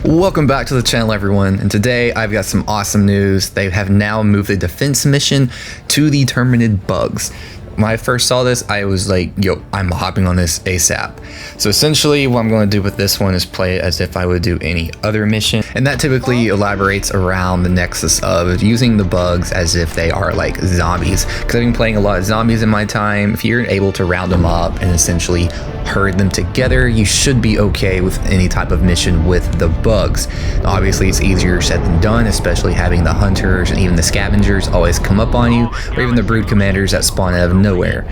Welcome back to the channel, everyone, and today I've got some awesome news. They have now moved the defense mission to the Terminid bugs. When I first saw this, I was like, yo, I'm hopping on this ASAP. So essentially what I'm going to do with this one is play it as if I would do any other mission, and that typically elaborates around the nexus of using the bugs as if they are like zombies, because I've been playing a lot of zombies in my time. If you're able to round them up and essentially herd them together, you should be okay with any type of mission with the bugs. Now, obviously it's easier said than done, especially having the hunters and even the scavengers always come up on you, or even the brood commanders that spawn out of nowhere.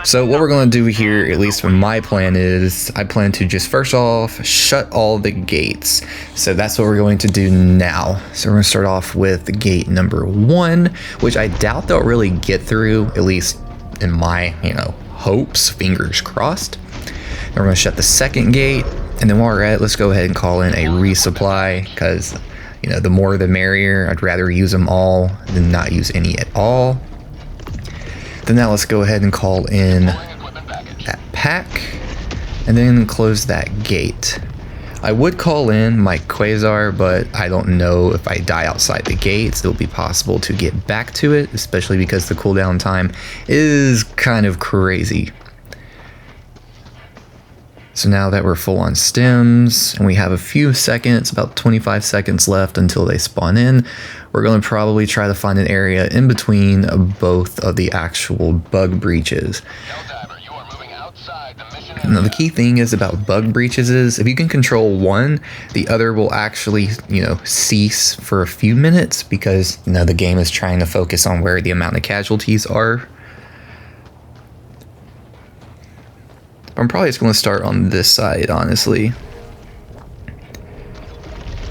So what we're going to do here, at least from my plan, is I plan to just first off shut all the gates. So that's what we're going to do now. So we're going to start off with the gate number 1, which I doubt they'll really get through, at least in my hopes, fingers crossed. Then we're going to shut the second gate, and then while we're at it, let's go ahead and call in a resupply, because the more the merrier. I'd rather use them all than not use any at all. Then now let's go ahead and call in that pack, and then close that gate. I would call in my Quasar, but I don't know if I die outside the gates it'll be possible to get back to it, especially because the cooldown time is kind of crazy. So now that we're full on stems and we have a few seconds, about 25 seconds left until they spawn in, we're going to probably try to find an area in between both of the actual bug breaches. Helldiver, you are moving outside the mission area. Now the key thing is about bug breaches is if you can control one, the other will actually, cease for a few minutes, because the game is trying to focus on where the amount of casualties are. I'm probably just going to start on this side, honestly.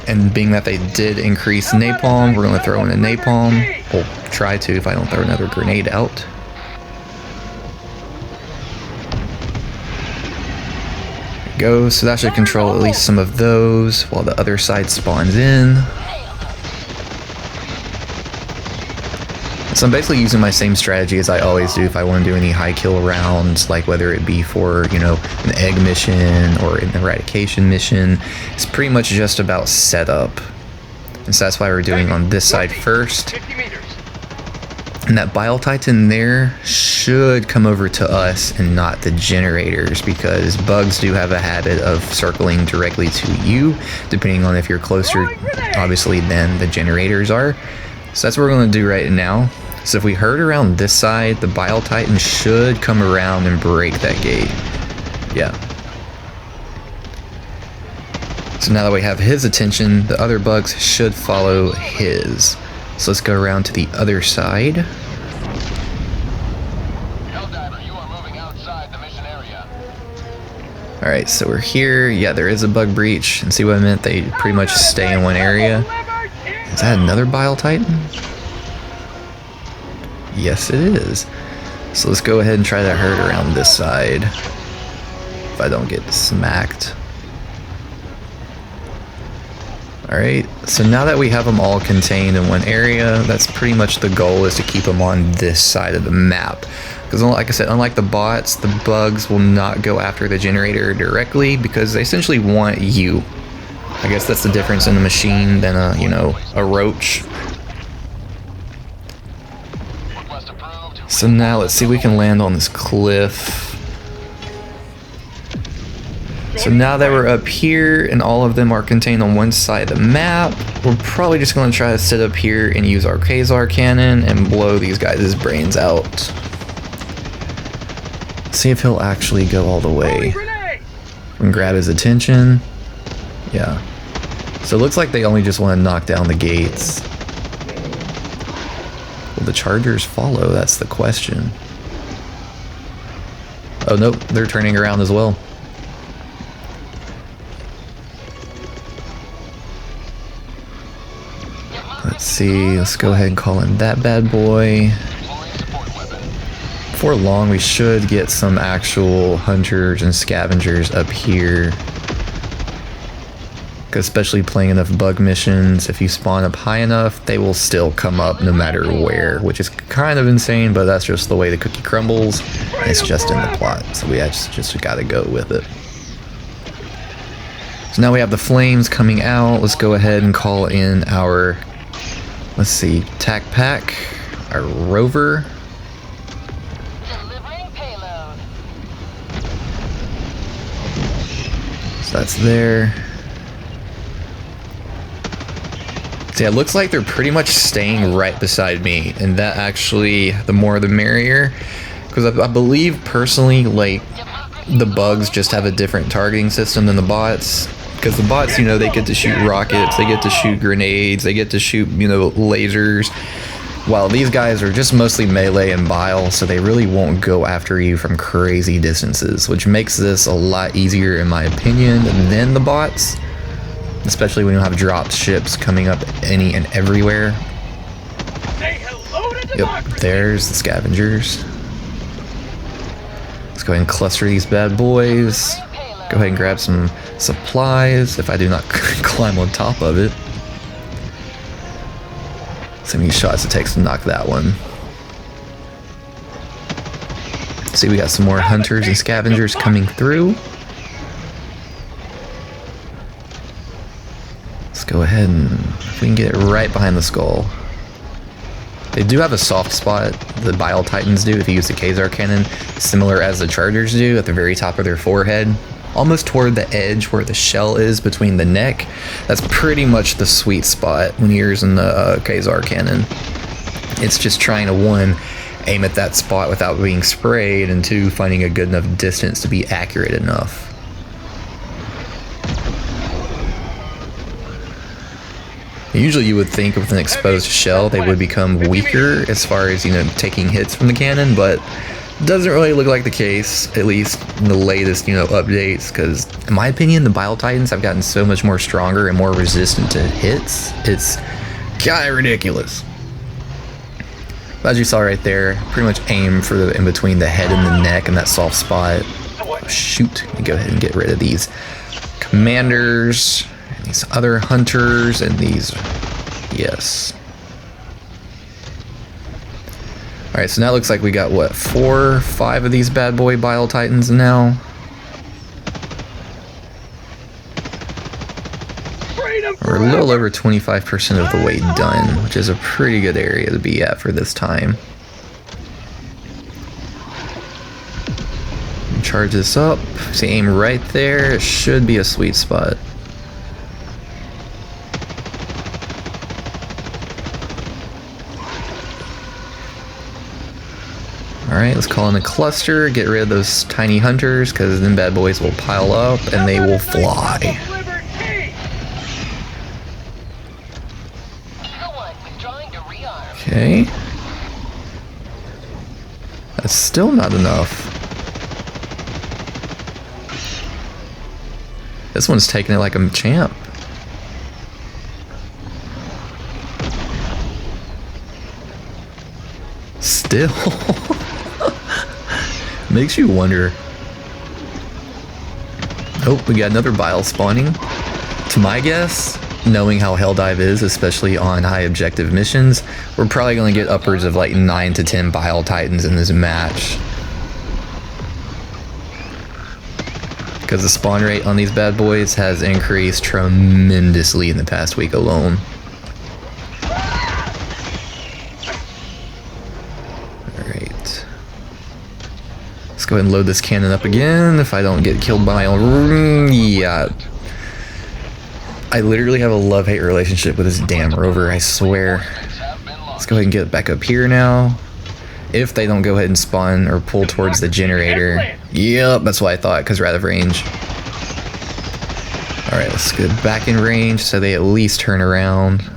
And being that they did increase napalm, we're going to throw in a napalm. We'll try to if I don't throw another grenade out. There we go. So that should control at least some of those while the other side spawns in. So I'm basically using my same strategy as I always do if I want to do any high kill rounds, like whether it be for, an egg mission or an eradication mission. It's pretty much just about setup. And so that's why we're doing on this side first. And that Bile Titan there should come over to us and not the generators, because bugs do have a habit of circling directly to you, depending on if you're closer, obviously, than the generators are. So that's what we're going to do right now. So if we herd around this side, the Bile Titan should come around and break that gate. Yeah. So now that we have his attention, the other bugs should follow his. So let's go around to the other side. Helldiver, you are moving outside the mission area. Alright, so we're here. Yeah, there is a bug breach. And see what I meant? They pretty much stay in one area. Is that another Bile Titan? Yes, it is. So let's go ahead and try to herd around this side, if I don't get smacked. Alright, so now that we have them all contained in one area, that's pretty much the goal, is to keep them on this side of the map. Because like I said, unlike the bots, the bugs will not go after the generator directly, because they essentially want you. I guess that's the difference in a machine than a roach. So now let's see if we can land on this cliff. So now that we're up here and all of them are contained on one side of the map, we're probably just going to try to sit up here and use our Quasar cannon and blow these guys' brains out. See if he'll actually go all the way. And grab his attention. Yeah. So it looks like they only just want to knock down the gates. Will the chargers follow? That's the question. Oh nope, they're turning around as well. Let's see, let's go ahead and call in that bad boy. Before long we should get some actual hunters and scavengers up here. Especially playing enough bug missions, if you spawn up high enough, they will still come up no matter where, which is kind of insane, but that's just the way the cookie crumbles. It's just in the plot, so we just gotta go with it. So now we have the flames coming out. Let's go ahead and call in our, let's see, tac pack, our rover. Delivering payload. So that's there. So yeah, it looks like they're pretty much staying right beside me, and that actually, the more the merrier, because I believe personally, like, the bugs just have a different targeting system than the bots. Because the bots, you know, they get to shoot rockets, they get to shoot grenades, they get to shoot, you know, lasers. While these guys are just mostly melee and bile, so they really won't go after you from crazy distances, which makes this a lot easier, in my opinion, than the bots. Especially when you have dropped ships coming up any and everywhere. Say hello to Yep, there's the scavengers. Let's go ahead and cluster these bad boys. Go ahead and grab some supplies if I do not climb on top of it. See how many shots it takes to knock that one. See, we got some more hunters and scavengers coming through. Let's go ahead and if we can get it right behind the skull. They do have a soft spot, the Bile Titans do, if you use the Khazar cannon, similar as the Chargers do, at the very top of their forehead. Almost toward the edge where the shell is between the neck. That's pretty much the sweet spot when you're using the Khazar cannon. It's just trying to, one, aim at that spot without being sprayed, and two, finding a good enough distance to be accurate enough. Usually you would think with an exposed shell they would become weaker as far as, you know, taking hits from the cannon, but doesn't really look like the case, at least in the latest, you know, updates, because in my opinion the Bile Titans have gotten so much more stronger and more resistant to hits. It's kind of ridiculous. But as you saw right there, pretty much aim for the in between the head and the neck and that soft spot. Oh, shoot, let me go ahead and get rid of these commanders. These other hunters and these, yes. Alright, so now it looks like we got, what, 4 or 5 of these bad boy Bile Titans now. We're a little over 25% of the way done, which is a pretty good area to be at for this time. Charge this up, see, aim right there, it should be a sweet spot. Alright, let's call in a cluster, get rid of those tiny hunters, because then bad boys will pile up and they will fly. Okay. That's still not enough. This one's taking it like a champ. Still. Makes you wonder. Oh, we got another bile spawning. To my guess, knowing how Helldive is, especially on high objective missions, we're probably going to get upwards of like 9 to 10 Bile Titans in this match. Because the spawn rate on these bad boys has increased tremendously in the past week alone. Let's go ahead and load this cannon up again if I don't get killed by my own. Yeah. I literally have a love-hate relationship with this damn rover, I swear. Let's go ahead and get it back up here now. If they don't go ahead and spawn or pull towards the generator. Yep, that's what I thought, because we're out of range. Alright, let's get back in range so they at least turn around.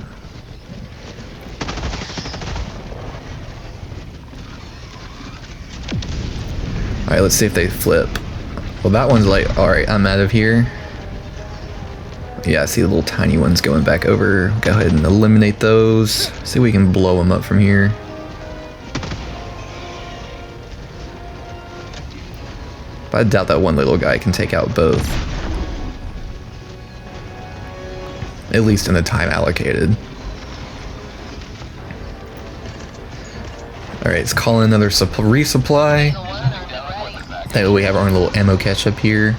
Alright, let's see if they flip. Well, that one's like, alright, I'm out of here. Yeah, I see the little tiny ones going back over. Go ahead and eliminate those. See if we can blow them up from here. But I doubt that one little guy can take out both. At least in the time allocated. Alright, let's call in another resupply. That way we have our own little ammo catch up here.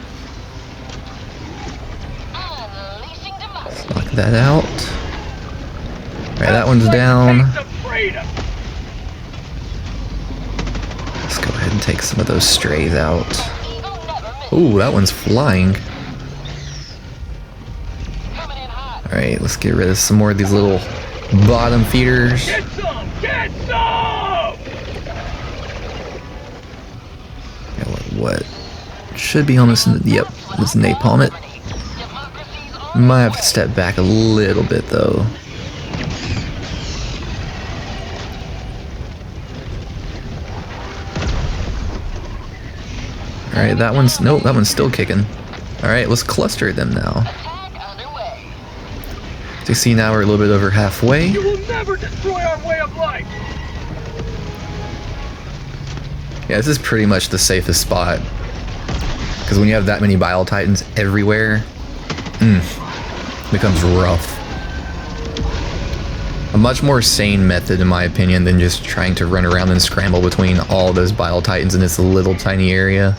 that out. Alright, that one's down. Taste of freedom. Let's go ahead and take some of those strays out. Ooh, that one's flying. Alright, let's get rid of some more of these little bottom feeders. Get some! Get some! Yeah, what should be almost, yep, let's napalm it. Might have to step back a little bit though. Alright, that one's, nope, that one's still kicking. Alright, let's cluster them now. So you see now we're a little bit over halfway. You will never destroy our way of life! Yeah, this is pretty much the safest spot. Because when you have that many Bile Titans everywhere, becomes rough. A much more sane method, in my opinion, than just trying to run around and scramble between all those Bile Titans in this little tiny area.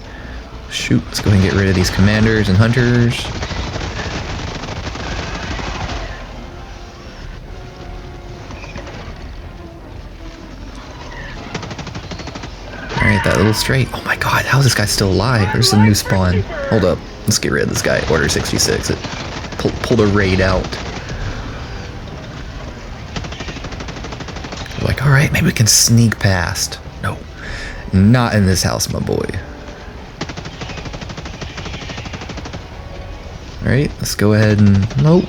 Shoot, let's go ahead and get rid of these commanders and hunters. Alright, that little stray. Oh my god, how is this guy still alive? There's some new spawn. Hold up, let's get rid of this guy. Order 66. Pull the raid out. Like, alright, maybe we can sneak past. No, not in this house, my boy. Alright, let's go ahead and... Nope.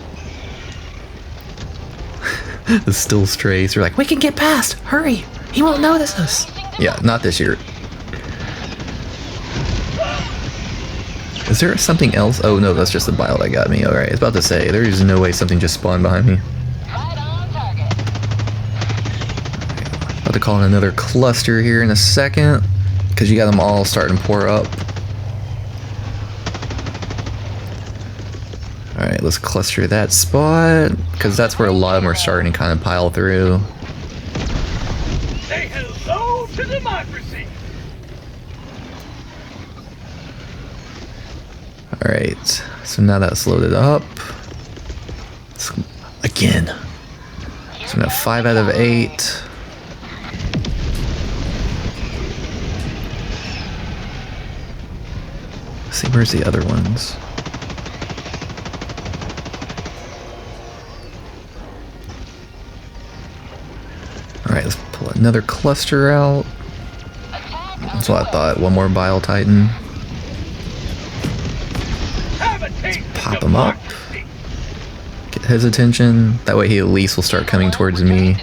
The still strays are like, we can get past! Hurry! He won't notice us! Yeah, not this year. Is there something else? Oh no, that's just the bile that got me. Alright, I was about to say, there is no way something just spawned behind me. About to call in another cluster here in a second, because you got them all starting to pour up. Alright, let's cluster that spot, because that's where a lot of them are starting to kind of pile through. Say hello to democracy! Alright, so now that's loaded up. Again. So we have 5 out of 8. Let's see, where's the other ones? Alright, let's pull another cluster out. That's what I thought. One more Bile Titan. Pop him up. Get his attention. That way he at least will start coming towards me.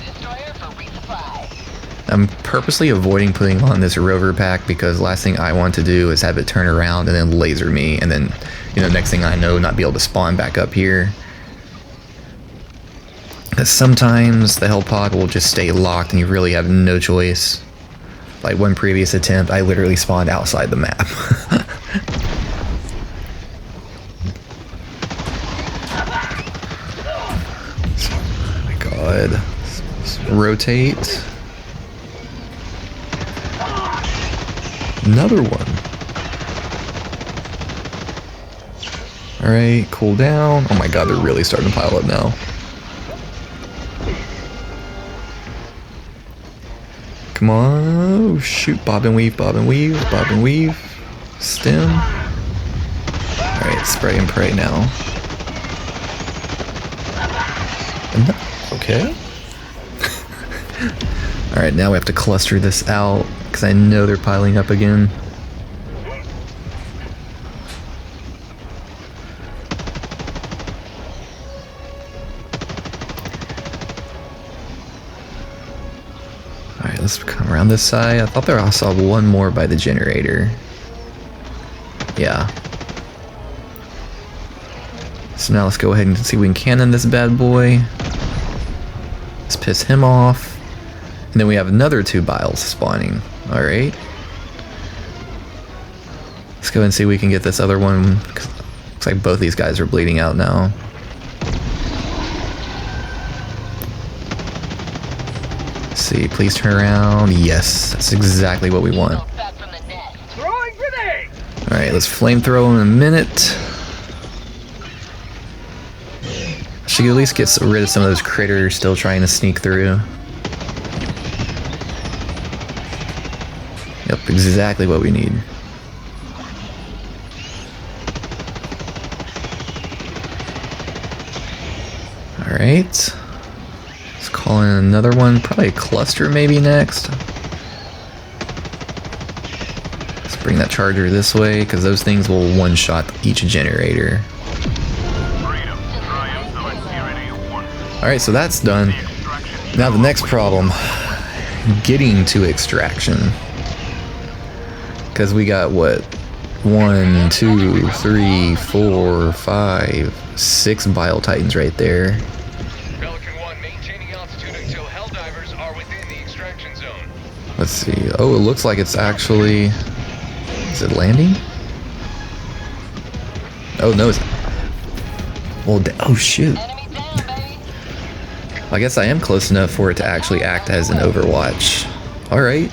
I'm purposely avoiding putting on this rover pack because last thing I want to do is have it turn around and then laser me, and then, you know, next thing I know, not be able to spawn back up here. Because sometimes the hell pod will just stay locked and you really have no choice. Like one previous attempt, I literally spawned outside the map. Oh my god. Let's rotate. Another one. Alright, cool down. Oh my god, they're really starting to pile up now. Come on. Oh, shoot. Bob and weave, bob and weave, bob and weave. Stem. Alright, spray and pray now. Okay. Alright, now we have to cluster this out because I know they're piling up again. Alright, let's come around this side. I thought there I saw one more by the generator. Yeah. So now let's go ahead and see if we can cannon this bad boy. Let's piss him off. And then we have another 2 biles spawning. Alright. Let's go and see if we can get this other one. Looks like both these guys are bleeding out now. Let's see, please turn around. Yes, that's exactly what we want. Throwing grenade! Alright, let's flamethrow in a minute. Should at least get rid of some of those critters still trying to sneak through. Yep, exactly what we need. Alright. Let's call in another one. Probably a cluster maybe next. Let's bring that charger this way, because those things will one-shot each generator. Alright, so that's done. Now the next problem. Getting to extraction. Because we got, what? 1, 2, 3, 4, 5, 6 Bile Titans right there. Pelican 1 maintaining altitude until Helldivers are within the extraction zone. Let's see. Oh, it looks like it's actually... Is it landing? Oh, no. It's... Well, oh, shoot. I guess I am close enough for it to actually act as an Overwatch. Alright.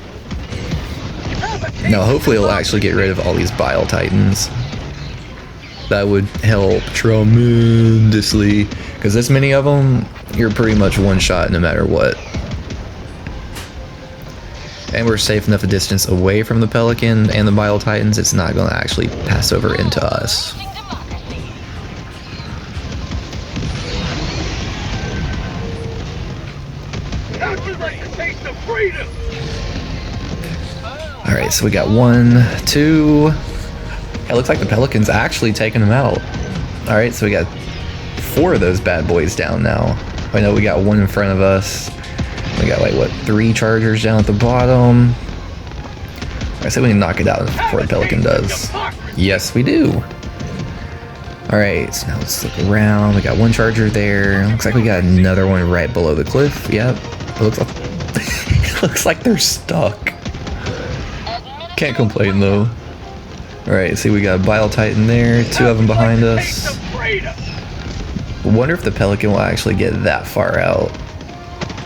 Now, hopefully it'll actually get rid of all these Bile Titans. That would help tremendously. Because this many of them, you're pretty much one shot no matter what. And we're safe enough a distance away from the Pelican and the Bile Titans, it's not going to actually pass over into us. Alright, so we got 1, 2. It looks like the Pelican's actually taking them out. Alright, so we got 4 of those bad boys down now. I know we got 1 in front of us. We got like, what, 3 chargers down at the bottom. I said we need to knock it out before the Pelican does. Yes, we do. Alright, so now let's look around. We got 1 charger there. Looks like we got another one right below the cliff. Yep. It looks like, it looks like they're stuck. Can't complain though. Alright, see we got a Bile Titan there, 2 of them behind us. Wonder if the Pelican will actually get that far out.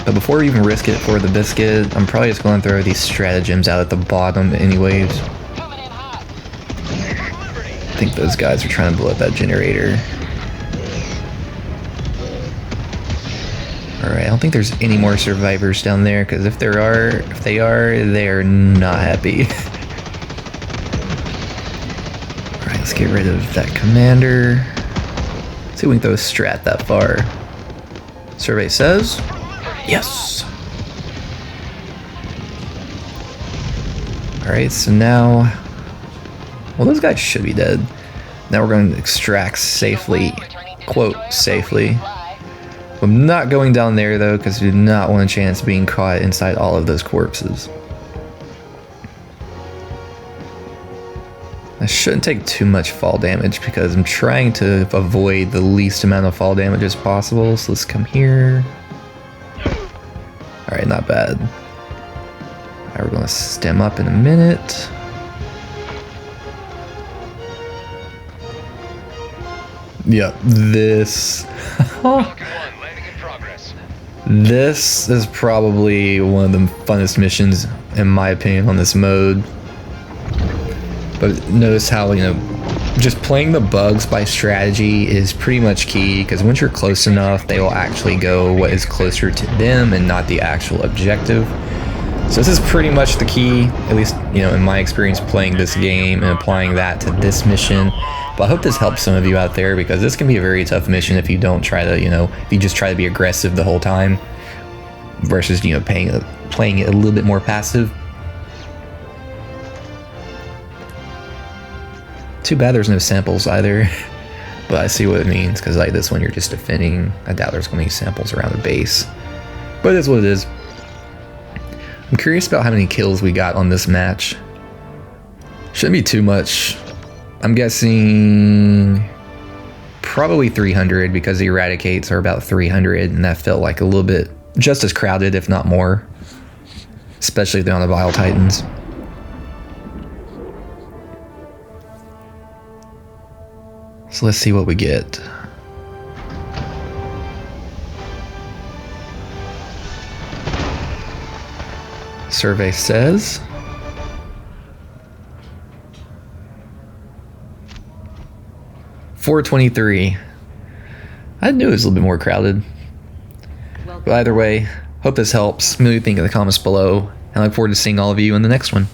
But before we even risk it for the biscuit, I'm probably just going to throw these stratagems out at the bottom anyways. I think those guys are trying to blow up that generator. Alright, I don't think there's any more survivors down there, because if they are not happy. Alright, let's get rid of that commander. See if we can throw a strat that far. Survey says, yes! Alright, so now, well, those guys should be dead. Now we're going to extract safely, quote, safely. I'm not going down there though, because we do not want a chance of being caught inside all of those corpses. I shouldn't take too much fall damage because I'm trying to avoid the least amount of fall damage as possible. So let's come here. Alright, not bad. Alright, we're going to stem up in a minute. Yep, this... This is probably one of the funnest missions, in my opinion, on this mode. But notice how, you know, just playing the bugs by strategy is pretty much key, because once you're close enough, they will actually go what is closer to them and not the actual objective. So this is pretty much the key, at least, you know, in my experience playing this game and applying that to this mission. But I hope this helps some of you out there, because this can be a very tough mission if you don't try to, you know, if you just try to be aggressive the whole time versus, you know, playing it a little bit more passive. Too bad there's no samples either, but I see what it means, because like this one you're just defending. I doubt there's going to be samples around the base, but it is what it is. I'm curious about how many kills we got on this match. Shouldn't be too much. I'm guessing probably 300, because the eradicates are about 300, and that felt like a little bit just as crowded, if not more, especially on the Bile Titans. So let's see what we get. Survey says .423. I knew it was a little bit more crowded. But either way, hope this helps. What do you think in the comments below? And I look forward to seeing all of you in the next one.